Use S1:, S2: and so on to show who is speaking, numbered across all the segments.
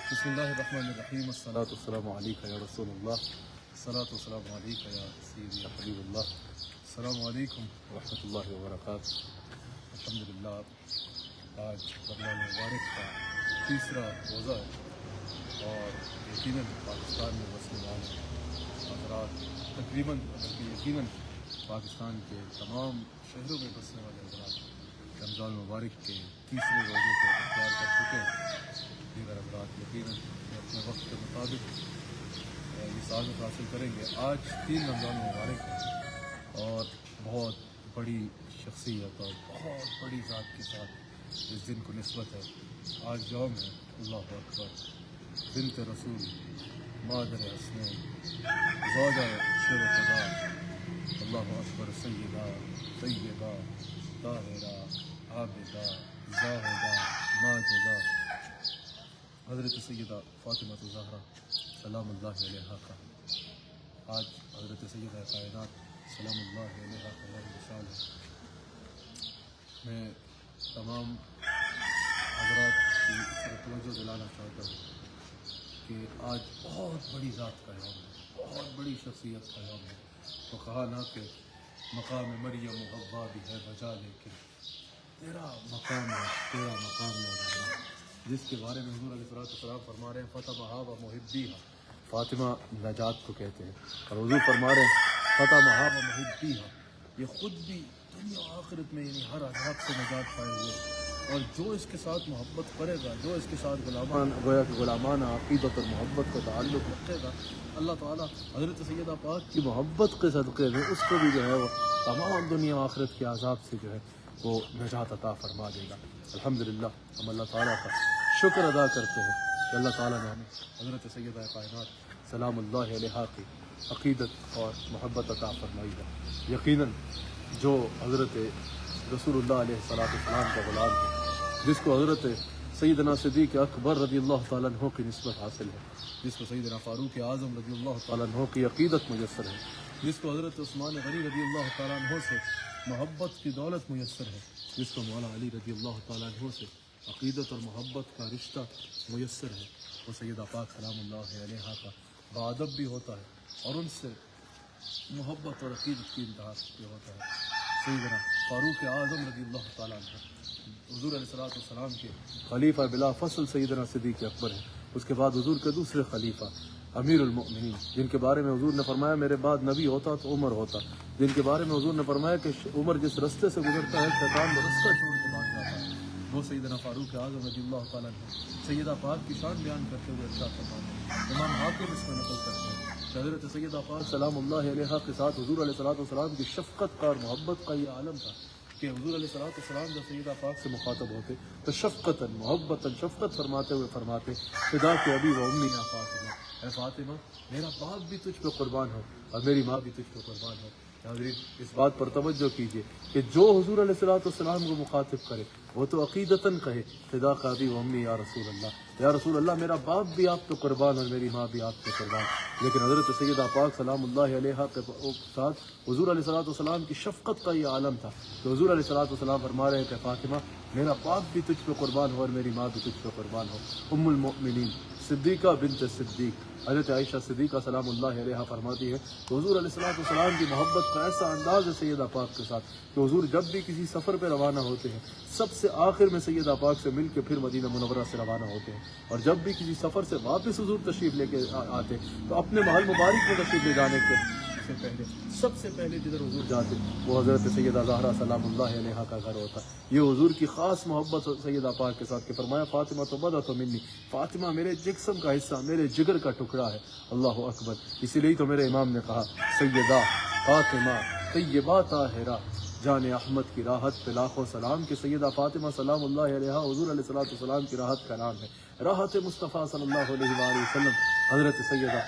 S1: بسم اللہ الرحمن الرحیم، الصلاۃ والسلام علیکہ یا رسول اللہ، الصلاۃ والسلام علیکہ یا سیدی یا حبیب اللہ، السلام علیکم ورحمۃ اللہ وبرکاتہ۔ الحمدللہ آج رمضان مبارک کا تیسرا روزہ ہے اور یقیناً پاکستان میں بسنے والے حضرات یقیناً پاکستان کے تمام شہروں میں بسنے والے حضرات رمضان مبارک کے تیسرے روزے کو اختیار کر چکے ہیں۔ دیگر حضرات یقیناً اپنے وقت کے مطابق یہ سعادت حاصل کریں گے۔ آج 3 رمضان مبارک ہے اور بہت بڑی شخصیت اور بہت بڑی ذات کے ساتھ اس دن کو نسبت ہے۔ آج یوم ہے اللہ اکبر بنت رسول مادر حسنین زوجہ شیر خدا اللہ اکبر سیدہ طیبہ طاہرہ عابدہ زاہدہ ماجدہ حضرت سیدہ فاطمہ الزہرا سلام اللہ علیہا کا آج حضرت سیدہ کائنات سلام اللہ علیہا کا یوم وصال ہے۔ میں تمام حضرات کی طرف توجہ دلانا چاہتا ہوں کہ آج بہت بڑی ذات کا یوم ہے، بہت بڑی شخصیت کا یوم ہے۔ تو کہا نہ کہ مقام مریم و حوا بھی ہے بجا، لیکن تیرا مقام ہے، تیرا مقام ہے، جس کے بارے میں حضور علیہ السلام فرما رہے ہیں فاطمہ و محبیہا، فاطمہ نجات کو کہتے ہیں، اور حضور فرما رہے ہیں فاطمہ و محبیہا، یہ خود بھی دنیا و آخرت میں یعنی ہر عذاب سے نجات پائے ہوئے، اور جو اس کے ساتھ محبت کرے گا، جو اس کے ساتھ غلامانہ عقیدت اور محبت کا تعلق رکھے گا، اللہ تعالیٰ حضرت سیدہ پاک کی محبت کے صدقے میں اس کو بھی جو ہے وہ تمام دنیا و آخرت کے عذاب سے جو ہے وہ نجات عطا فرما دے گا۔ الحمدللہ ہم اللہ تعالیٰ کا شکر ادا کرتے ہیں کہ اللہ تعالیٰ نے ہمیں حضرت سیدہ کائنات سلام اللہ علیہا کی عقیدت اور محبت عطا فرمائی ہے۔ یقیناً جو حضرت رسول اللہ علیہ السلام کا غلام ہے، جس کو حضرت سیدنا صدیق اکبر رضی اللہ تعالیٰ عنہ کی نسبت حاصل ہے، جس کو سیدنا فاروق اعظم رضی اللہ تعالیٰ عنہ کی عقیدت میسر ہے، جس کو حضرت عثمان غنی رضی اللہ تعالیٰ عنہ سے محبت کی دولت میسر ہے، جس کو مولا علی رضی اللہ تعالیٰ عنہ سے عقیدت اور محبت کا رشتہ میسر ہے، وہ سیدہ پاک سلام اللہ علیہا کا باادب بھی ہوتا ہے اور ان سے محبت اور عقیدت کی انتہا بھی ہوتا ہے۔ سیدنا فاروق اعظم رضی اللہ تعالیٰ عنہ حضور علیہ السلام کے خلیفہ بلا فصل سیدنا صدیق اکبر ہے، اس کے بعد حضور کے دوسرے خلیفہ امیر المؤمنین، جن کے بارے میں حضور نے فرمایا میرے بعد نبی ہوتا تو عمر ہوتا، جن کے بارے میں حضور نے فرمایا کہ عمر جس رستے سے گزرتا ہے شیطان وہ رستہ چھوڑ کے بھاگ جاتا ہے، وہ سیدنا فاروق اعظم رضی اللہ تعالیٰ عنہ سیدہ پاک کی شان بیان کرتے ہوئے ارشاد فرماتے ہیں، امام حاکم اس میں نقل کرتے ہیں کہ حضرت سیدہ پاک سلام اللہ علیہا کے ساتھ حضور علیہ السلام کی شفقت کا اور محبت کا یہ عالم تھا کہ حضور علیہ السلام جب سیدہ پاک سے مخاطب ہوتے تو شفقتاً محبتاً شفقت فرماتے ہوئے فرماتے فدا کے ابی و امی یا فاطمہ، اے فاطمہ میرا باپ بھی تجھ پہ قربان ہو اور میری ماں بھی تجھ پہ قربان ہو۔ حاضرین اس بات پر توجہ کیجیے کہ جو حضور علیہ السلام کو مخاطب کرے وہ تو عقیدتاً کہے فدا کا ابی و امی یا رسول اللہ، یا رسول اللہ میرا باپ بھی آپ پہ قربان اور میری ماں بھی آپ پہ قربان۔ لیکن حضرت سیدہ پاک سلام اللہ علیہا کے ساتھ حضور علیہ السلام کی شفقت کا یہ عالم تھا کہ حضور علیہ السلام فرما رہے ہیں کہ فاطمہ میرا باپ بھی تجھ پہ قربان ہو اور میری ماں بھی تجھ پہ قربان ہو۔ ام المؤمنین صدیقہ بنت صدیق حضرت عائشہ صدیقہ سلام اللہ علیہا فرماتی ہے کہ حضور علیہ السلام کی محبت کا ایسا انداز ہے سیدہ پاک کے ساتھ کہ حضور جب بھی کسی سفر پہ روانہ ہوتے ہیں سب سے آخر میں سیدہ پاک سے مل کے پھر مدینہ منورہ سے روانہ ہوتے ہیں، اور جب بھی کسی سفر سے واپس حضور تشریف لے کے آتے تو اپنے محل مبارک میں تشریف لے جانے کے پہلے سب سے پہلے جدھر حضور جاتے وہ حضرت سیدہ زہرا سلام اللہ علیہا کا گھر ہوتا۔ یہ حضور کی خاص محبت سیدہ پاک کے ساتھ کہ فرمایا فاطمہ تو بدا تو منی، فاطمہ میرے جسم کا حصہ میرے جگر کا ٹکڑا ہے۔ اللہ اکبر، اسی لیے تو میرے امام نے کہا سیدہ فاطمہ طیبہ طاہرہ جان احمد کی راحت پہ لاکھوں سلام کہ سیدہ فاطمہ سلام اللہ علیہا حضور علیہ السلام کی راحت کا نام ہے، راحت مصطفیٰ صلی اللہ علیہ وآلہ وسلم حضرت سیدہ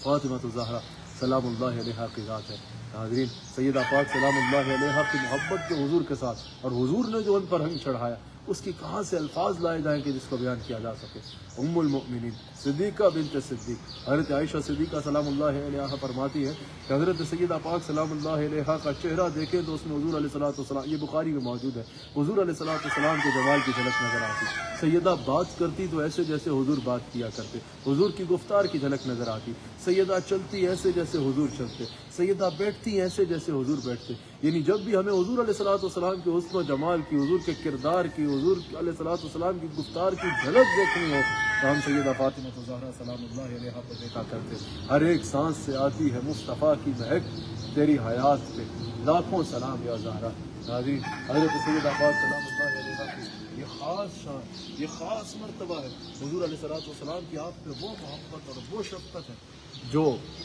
S1: فاطمہ الزہرا سلام اللہ علیہا کی ذات ہے۔ حاضرین سیدہ پاک سلام اللہ علیہا کی محبت جو حضور کے ساتھ اور حضور نے جو ان پر رنگ چڑھایا اس کی کہاں سے الفاظ لائے جائیں کہ جس کو بیان کیا جا سکے. ام المؤمنین صدیقہ بنت صدیق حضرت عائشہ صدیقہ سلام اللہ علیہا فرماتی ہے کہ حضرت سیدہ پاک سلام اللہ علیہا کا چہرہ دیکھیں تو اس میں حضور علیہ الصلوۃ والسلام، یہ بخاری میں موجود ہے، حضور علیہ الصلوۃ والسلام کے جمال کی جھلک نظر آتی. سیدہ بات کرتی تو ایسے جیسے حضور بات کیا کرتے، حضور کی گفتار کی جھلک نظر آتی. سیدہ چلتی ایسے جیسے حضور چلتے، سیدہ بیٹھتی ایسے جیسے حضور بیٹھتے. یعنی جب بھی ہمیں حضور علیہ الصلوۃ والسلام کے حسن و جمال کی، حضور کے کردار کی، حضور علیہ الصلوۃ والسلام کی گفتار کی جھلک دیکھنی ہو تو ہم سیدہ فاطمہ الزہرا سلام اللہ علیہا کو دیکھا کرتے. ہر ایک سانس سے آتی ہے مصطفیٰ کی مہک، تیری حیات پہ لاکھوں سلام یا زہرا. ناظرین، حضرت سیدہ پاک سلام اللہ علیہا کی یہ خاص شان، یہ خاص مرتبہ ہے. حضور علیہ الصلوۃ والسلام کی آپ پہ وہ محبت اور وہ شفقت ہے جو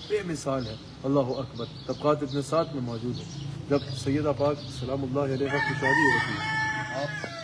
S1: بے مثال ہے. اللہ اکبر. طبقات ابن سعد میں موجود ہے، جب سیدہ پاک سلام اللہ علیہا کی شادی ہوتی ہے، آپ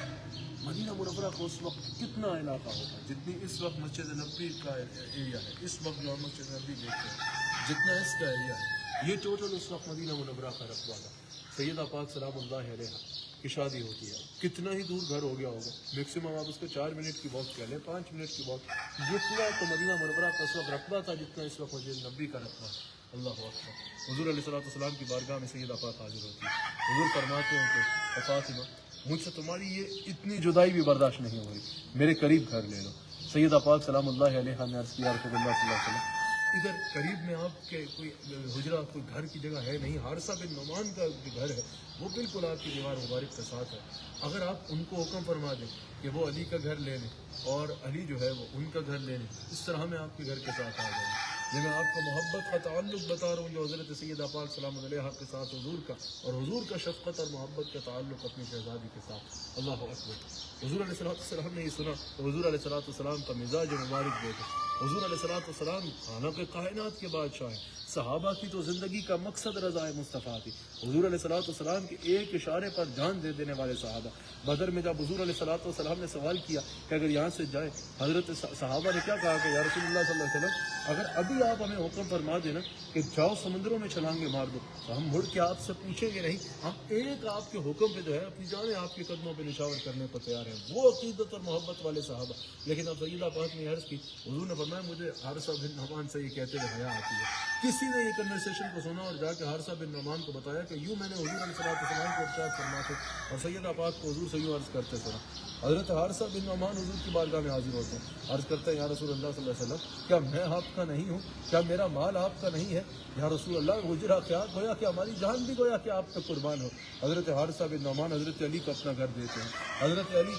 S1: مدینہ منورہ کو اس وقت کتنا علاقہ ہوگا، جتنی اس وقت مسجد نبوی کا ایریا ہے، اس وقت جو ہم مسجد نبوی دیکھتے ہیں جتنا اس کا ایریا ہے، یہ ٹوٹل اس وقت مدینہ منورہ کا رقبہ تھا. سیدہ پاک سلام اللہ علیہا کی شادی ہوتی ہے، کتنا ہی دور گھر ہو گیا ہوگا، میکسیمم آپ اس کو 4 منٹ کی واک کہہ لیں، 5 منٹ کی واک، جتنا تو مدینہ منورہ کا اس وقت رقبہ تھا جتنا اس وقت مسجد نبوی کا رقبہ ہے. اللہ اکبر. حضور علیہ الصلوۃ والسلام کی بارگاہ میں سیدہ پاک حاضر ہوتی ہے. حضور فرماتے ہیں کہ فاطمہ، مجھ سے تمہاری یہ اتنی جدائی بھی برداشت نہیں ہو رہی، میرے قریب گھر لے لو. سیدہ پاک سلام اللہ علیہا نے عرض کیا رسول اللہ صلی اللہ علیہ وسلم، ادھر قریب میں آپ کے کوئی حجرہ، کوئی گھر کی جگہ ہے نہیں؟ حارثہ بن نعمان کا جو گھر ہے وہ بالکل آپ کی دیوار مبارک کے ساتھ ہے. اگر آپ ان کو حکم فرما دیں کہ وہ علی کا گھر لے لیں اور علی جو ہے وہ ان کا گھر لے لیں، اس طرح میں آپ کے گھر کے ساتھ آ جائیں. یہ میں آپ کو محبت کا تعلق بتا رہا ہوں جو حضرت سیدہ پاک سلام علیہا کے ساتھ حضور کا، اور حضور کا شفقت اور محبت کا تعلق اپنی شہزادی کے ساتھ. اللہ اکبر. حضور علیہ الصلوۃ والسلام نے یہ سنا تو حضور علیہ الصلوۃ والسلام کا مزاج مبارک دیکھا. حضور علیہ الصلوۃ والسلام خالق کائنات کے بادشاہ ہیں، صحابہ کی تو زندگی کا مقصد رضا مصطفیٰ تھی. حضور علیہ الصلوۃ والسلام کے ایک اشارے پر جان دے دینے والے صحابہ. بدر میں جب حضور علیہ الصلوۃ والسلام نے سوال کیا کہ اگر یہاں سے جائیں، حضرت صحابہ نے کیا کہا کہ یا رسول اللہ صلی اللہ علیہ وسلم، اگر ابھی آپ ہمیں حکم فرما دینا کہ جاؤ سمندروں میں چھلانگیں مار دو تو ہم مڑ کے آپ سے پوچھیں گے نہیں، ہم ایک آپ کے حکم پہ جو ہے اپنی جانیں آپ کے قدموں پہ نشاور کرنے کو تیار ہیں. وہ عقیدت اور محبت والے صحابہ. لیکن اب سیدہ پاک نے عرض کی، حضور نے فرمایا مجھے حارثہ بن نعمان سے یہ کہتے ہوئے حیا آتی ہے. کسی نے یہ کنورسیشن کو سنا اور جا کے حارثہ بن نعمان کو بتایا کہ یوں میں نے حضور علیہ السلام کو ارشاد فرماتے اور سیدہ پاک کو حضور سے یوں عرض کرتے سنا. حضرت حارثہ بن نعمان حضور کی بارگاہ میں حاضر ہوتے ہیں، عرض کرتے ہیں یا رسول اللہ صلی اللہ علیہ وسلم، کیا میں آپ کا نہیں ہوں؟ کیا میرا مال آپ کا نہیں ہے؟ یا رسول اللہ، حجرہ کیا گویا کہ ہماری جان بھی گویا کہ آپ پہ قربان ہو. حضرت حارثہ بن نعمان حضرت علی کو اپنا گھر دیتے ہیں، حضرت علی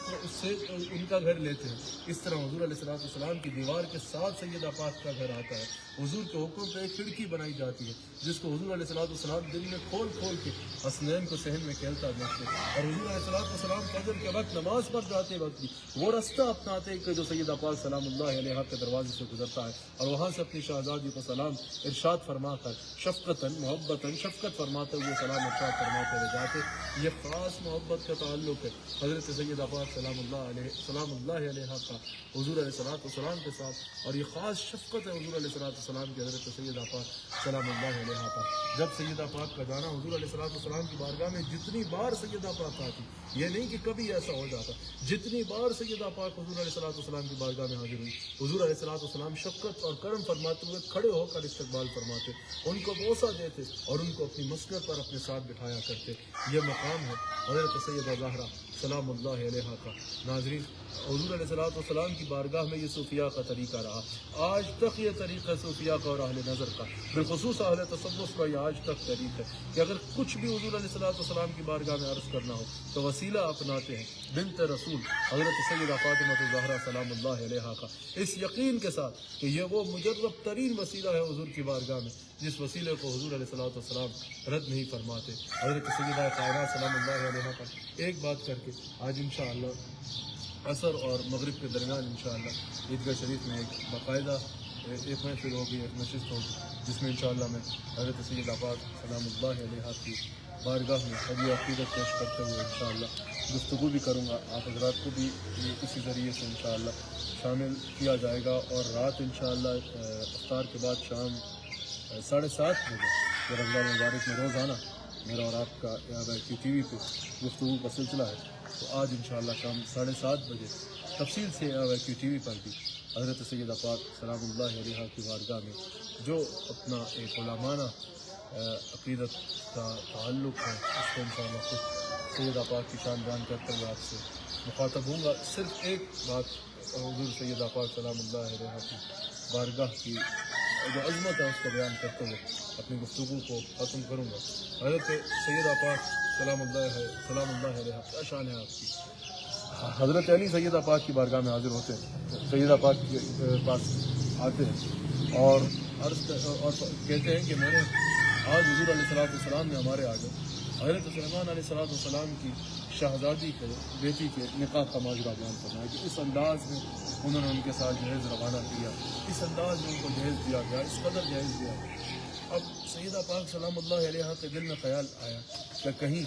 S1: اس سے ان کا گھر لیتے ہیں. اس طرح حضور علیہ السلام کی دیوار کے ساتھ سیدہ پاک کا گھر آتا ہے. حضور کے حکم پہ ایک کھڑکی بنائی جاتی ہے جس کو حضور علیہ السلام دن میں کھول کھول کے حسنین کو صحن میں کھیلتا دیکھتے ہیں. اور حضور علیہ السلام فجر کے وقت نماز پڑھ جاتے وقت بھی وہ رستہ اپناتے ہیں کہ جو سیدہ پاک سلام اللہ علیہا کے دروازے سے گزرتا ہے، اور وہاں سے اپنی شہزادی کو سلام ارشاد فرما کر شفقتاً محبتاً شفقت فرماتے ہوئے سلام ارشاد فرماتے ہوئے جاتے. یہ خاص محبت کا تعلق ہے حضرت سیدہ پاک سلام اللہ علیہا کا حضور علیہ السلام کے ساتھ، اور یہ خاص شفقت ہے حضور علیہ السلام کی حضرت سیدہ پاک سلام اللہ علیہا پر. جب سیدہ پاک کا جانا حضور علیہ السلام کی بارگاہ میں جتنی بار سیدہ پاک آتی، یہ نہیں کہ کبھی ایسا ہو جاتا، جتنی بار سیدہ پاک حضور علیہ السلام کی بارگاہ میں حاضر ہوئی، حضور علیہ السلام شفقت اور کرم فرماتے ہوئے کھڑے ہو کر استقبال فرماتے، ان کو بوسہ دیتے اور ان کو اپنی مسند پر اپنے ساتھ بٹھایا کرتے. یہ مقام ہے حضرت سیدہ زہرا سلام اللہ علیہا کا. ناظرین، حضور علیہ السلام کی بارگاہ میں یہ صوفیاء کا طریقہ رہا. آج تک یہ طریقہ صوفیاء کا اور اہل نظر کا، بالخصوص اہل تصوف کا، یہ آج تک طریق ہے کہ اگر کچھ بھی حضور علیہ السلام کی بارگاہ میں عرض کرنا ہو تو وسیلہ اپناتے ہیں بنت رسول حضرت سیدہ فاطمہ الزہرا سلام اللہ علیہا کا، اس یقین کے ساتھ کہ یہ وہ مجرب ترین وسیلہ ہے حضور کی بارگاہ میں جس وسیلے کو حضور علیہ السلام رد نہیں فرماتے. حضرت سیدہ کائنات سلام اللہ علیہا کا ایک بات کر کے آج انشاءاللہ عصر اور مغرب کے درمیان انشاءاللہ عیدگاہ شریف میں ایک باقاعدہ ایک محفل ہوگی، ایک نشست ہوگی جس میں انشاءاللہ میں حضرت سیدہ پاک سلام اللہ علیہا کی بارگاہ میں ابھی عقیدت پیش کرتے ہوئے انشاءاللہ گفتگو بھی کروں گا. آپ حضرات کو بھی اسی ذریعے سے انشاءاللہ شامل کیا جائے گا. اور رات انشاءاللہ افطار کے بعد شام 7:30 بجے رمضان مبارک میں روزانہ میرا اور آپ کا ٹی وی پہ گفتگو کا سلسلہ ہے. تو آج انشاءاللہ شام 7:30 بجے تفصیل سے AYQ TV پر بھی حضرت سیدہ پاک سلام اللہ علیہا کی بارگاہ میں جو اپنا ایک علمانہ عقیدت کا تعلق ہے اس کو انشاءاللہ خود سیدہ پاک کی شان بیان کرتے ہوئے آپ سے مخاطب ہوں گا. صرف ایک بات حضور سیدہ پاک سلام اللہ علیہا کی بارگاہ کی جو عظمت ہے اس کو بیان کرتے ہوئے اپنی گفتگو کو ختم کروں گا. حضرت سیدہ پاک سلام اللہ علیہا کیا شان ہے آپ کی. حضرت علی سیدہ پاک کی بارگاہ میں حاضر ہوتے ہیں, سیدہ پاک کے پاس آتے ہیں اور کہتے ہیں کہ میں نے آج حضور علیہ السلام نے ہمارے آگے حضرت سلیمان علیہ السلام کی شہزادی کے بیٹی کے نکاح کا ماجرا بیان کرنا ہے کہ اس انداز میں انہوں نے ان کے ساتھ جہیز روانہ کیا, اس انداز میں ان کو جہیز دیا گیا, اس قدر جہیز دیا. اب سیدہ پاک سلام اللہ علیہا کے دل میں خیال آیا کہ کہیں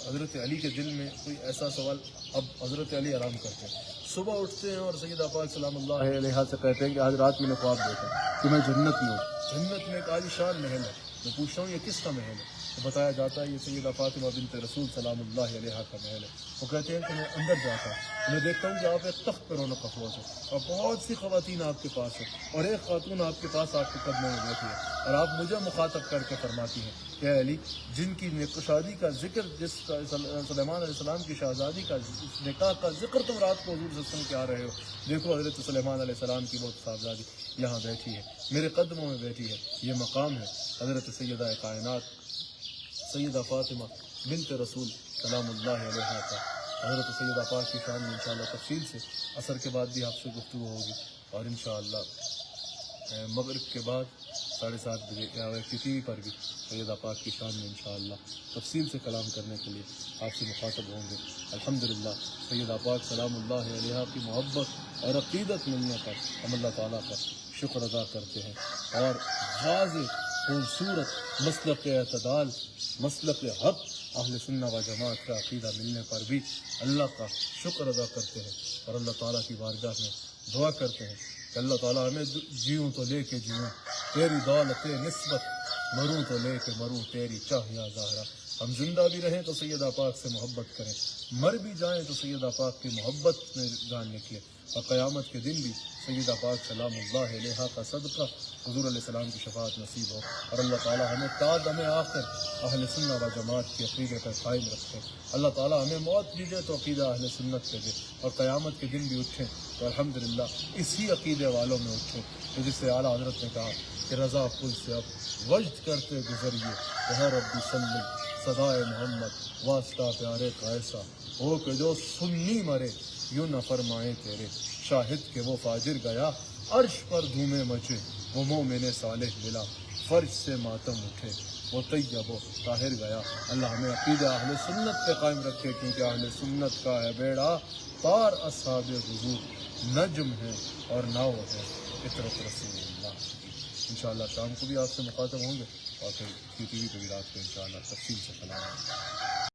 S1: حضرت علی کے دل میں کوئی ایسا سوال. اب حضرت علی آرام کرتے ہیں, صبح اٹھتے ہیں اور سیدہ پاک سلام اللہ علیہا سے کہتے ہیں کہ آج رات میں نے خواب دیکھا کہ میں جنت میں ہوں, جنت میں ایک عالیشان محل ہے. میں پوچھتا ہوں یہ کس کا محل ہے؟ تو بتایا جاتا ہے یہ سیدہ فاطمہ بنت رسول سلام اللہ علیہا کا محل ہے. وہ کہتے ہیں کہ میں اندر جاتا ہوں, میں دیکھتا ہوں کہ آپ ایک تخت پر رونق افروز ہے اور بہت سی خواتین آپ کے پاس ہیں اور ایک خاتون آپ کے پاس آپ کے قدموں میں بیٹھی ہے اور آپ مجھے مخاطب کر کے فرماتی ہیں کہ اے علی, جن کی شادی کا ذکر, جس سلیمان علیہ السلام کی شہزادی کا نکاح کا ذکر تم رات کو حضور صلی اللہ علیہ وسلم کے آ رہے ہو, دیکھو حضرت سلیمان علیہ السلام کی بہت صاحبزادی یہاں بیٹھی ہے, میرے قدموں میں بیٹھی ہے. یہ مقام ہے حضرت سیدہ کائنات سیدہ فاطمہ بنت رسول سلام اللہ علیہا کا. حضرت سیدہ پاک کی شان میں انشاءاللہ تفصیل سے عصر کے بعد بھی آپ سے گفتگو ہوگی اور انشاءاللہ مغرب کے بعد 7:30 بجے AYQ TV پر بھی سیدہ پاک کی شان میں انشاءاللہ تفصیل سے کلام کرنے کے لیے آپ سے مخاطب ہوں گے. الحمدللہ سیدہ پاک سلام اللہ علیہا کی محبت اور عقیدت ملنے پر ہم اللہ تعالیٰ کا شکر ادا کرتے ہیں اور واضح خوبصورت مسلک اعتدال, مسلک حق اہل سنہ و جماعت کا عقیدہ ملنے پر بھی اللہ کا شکر ادا کرتے ہیں اور اللہ تعالیٰ کی بارگاہ میں دعا کرتے ہیں کہ اللہ تعالیٰ ہمیں جیوں تو لے کے جیوں تیری دولت نسبت, مروں تو لے کے مروں تیری چاہیہ زہرا. ہم زندہ بھی رہیں تو سیدہ پاک سے محبت کریں, مر بھی جائیں تو سیدہ پاک کی محبت میں جان نکلے اور قیامت کے دن بھی سیدہ پاک سلام اللہ علیہا کا صدقہ حضور علیہ السلام کی شفاعت نصیب ہو اور اللہ تعالیٰ ہمیں تا دم آخر اہل سنہ و جماعت کے عقیدے پر قائم رکھے. اللہ تعالیٰ ہمیں موت بھی دے تو عقیدہ اہل سنت پہ دے اور قیامت کے دن بھی اٹھیں تو الحمدللہ اسی عقیدے والوں میں اٹھیں تو جس سے اعلیٰ حضرت نے کہا کہ رضا پل سے اب وجد کرتے گزریے کہ ربی صلی صدائے محمد واسطہ پیارے کا ایسا ہو کہ جو سنی مرے یوں نہ فرمائے تیرے, شاہد کہ وہ فاجر گیا عرش پر دھومے مچے, وہ مومن صالح ملا فرش سے ماتم اٹھے, وہ طیب و طاہر گیا. اللہ ہمیں عقیدہ اہل سنت پہ قائم رکھے کیونکہ اہل سنت کا ہے بیڑا پار, اصحاب حضور نجم ہے اور ناؤ ہے اطرت رسول اللہ. انشاءاللہ شام کو بھی آپ سے مخاطب ہوں گے اور پھر QTV پہ بھی رات کو انشاءاللہ تفصیل سے کلام ہوگا.